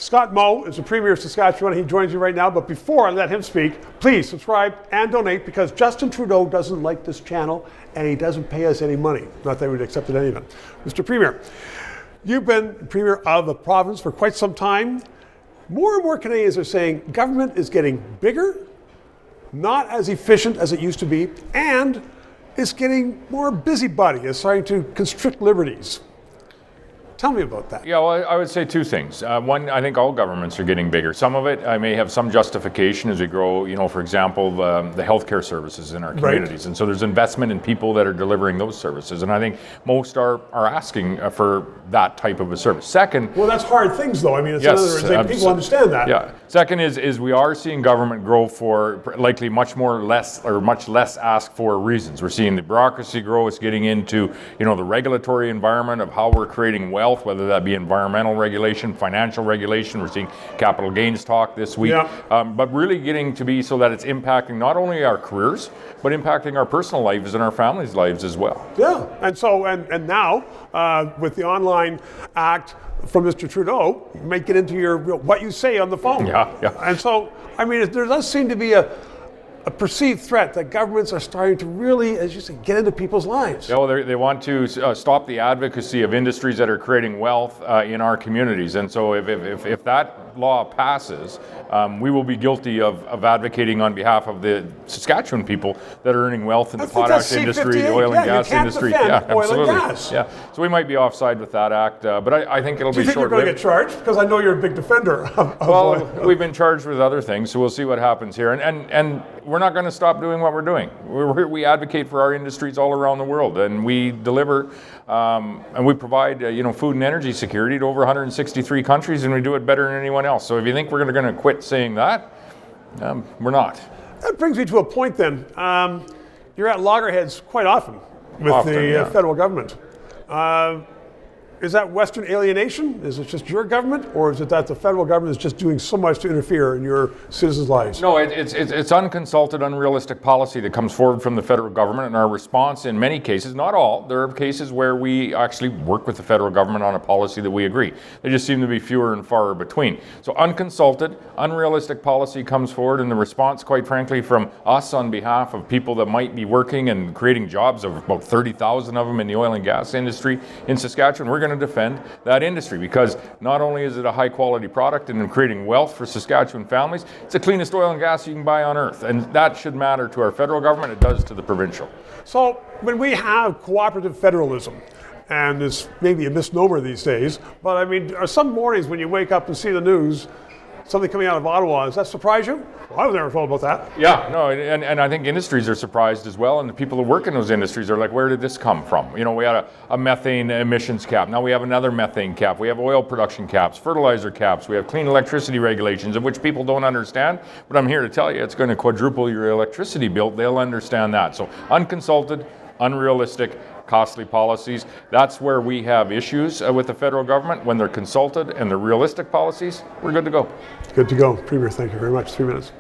Scott Moe is the Premier of Saskatchewan. He joins you right now. But before I let him speak, please subscribe and donate, because Justin Trudeau doesn't like this channel and he doesn't pay us any money. Not that we'd accepted any of it. Mr. Premier, you've been Premier of a province for quite some time. More and more Canadians are saying government is getting bigger, not as efficient as it used to be, and it's getting more busybody. It's starting to constrict liberties. Tell me about that. Yeah, well, I would say two things. One, I think all governments are getting bigger. Some of it, I may have some justification as we grow, for example, the healthcare services in our communities. Right. And so there's investment in people that are delivering those services. And I think most are asking for that type of a service. Second... Well, that's hard things, though. I mean, it's people understand that. Yeah. Second is we are seeing government grow for likely much less asked for reasons. We're seeing the bureaucracy grow. It's getting into, the regulatory environment of how we're creating wealth, whether that be environmental regulation, financial regulation. We're seeing capital gains talk this week. Yeah. But really getting to be so that it's impacting not only our careers, but impacting our personal lives and our families' lives as well. Yeah, and now with the online act from Mr. Trudeau, you might get into what you say on the phone. Yeah. And so, I mean, there does seem to be a perceived threat that governments are starting to really, as you say, get into people's lives. Yeah, well, they want to stop the advocacy of industries that are creating wealth in our communities. And so if that law passes, we will be guilty of advocating on behalf of the Saskatchewan people that are earning wealth in the potash industry, the oil and gas industry. Yeah, absolutely. Oil and gas. Yeah, so we might be offside with that act, but I think it'll be short-lived. Do you think you're going to get charged? Because I know you're a big defender of well, we've been charged with other things, so we'll see what happens here. And we're not going to stop doing what we're doing. We advocate for our industries all around the world, and we deliver and we provide food and energy security to over 163 countries, and we do it better than anyone else. So if you think we're going to quit saying that, we're not. That brings me to a point then. You're at loggerheads quite often with the federal government. Is that Western alienation? Is it just your government, or is it that the federal government is just doing so much to interfere in your citizens' lives? No, it's unconsulted, unrealistic policy that comes forward from the federal government, and our response in many cases, not all, there are cases where we actually work with the federal government on a policy that we agree. They just seem to be fewer and far between. So unconsulted, unrealistic policy comes forward, and the response, quite frankly, from us on behalf of people that might be working and creating jobs, of about 30,000 of them in the oil and gas industry in Saskatchewan, we're going to defend that industry, because not only is it a high quality product and in creating wealth for Saskatchewan families, it's the cleanest oil and gas you can buy on earth, and that should matter to our federal government. It does to the provincial. So when we have cooperative federalism, and it's maybe a misnomer these days, but I mean, are some mornings when you wake up and see the news, something coming out of Ottawa, does that surprise you? Well, I was never told about that. Yeah, no, and I think industries are surprised as well, and the people who work in those industries are like, where did this come from? We had a methane emissions cap. Now we have another methane cap. We have oil production caps, fertilizer caps. We have clean electricity regulations, of which people don't understand. But I'm here to tell you, it's going to quadruple your electricity bill. They'll understand that. So unconsulted, unrealistic, costly policies. That's where we have issues with the federal government. When they're consulted and they're realistic policies, we're good to go. Good to go. Premier, thank you very much. 3 minutes.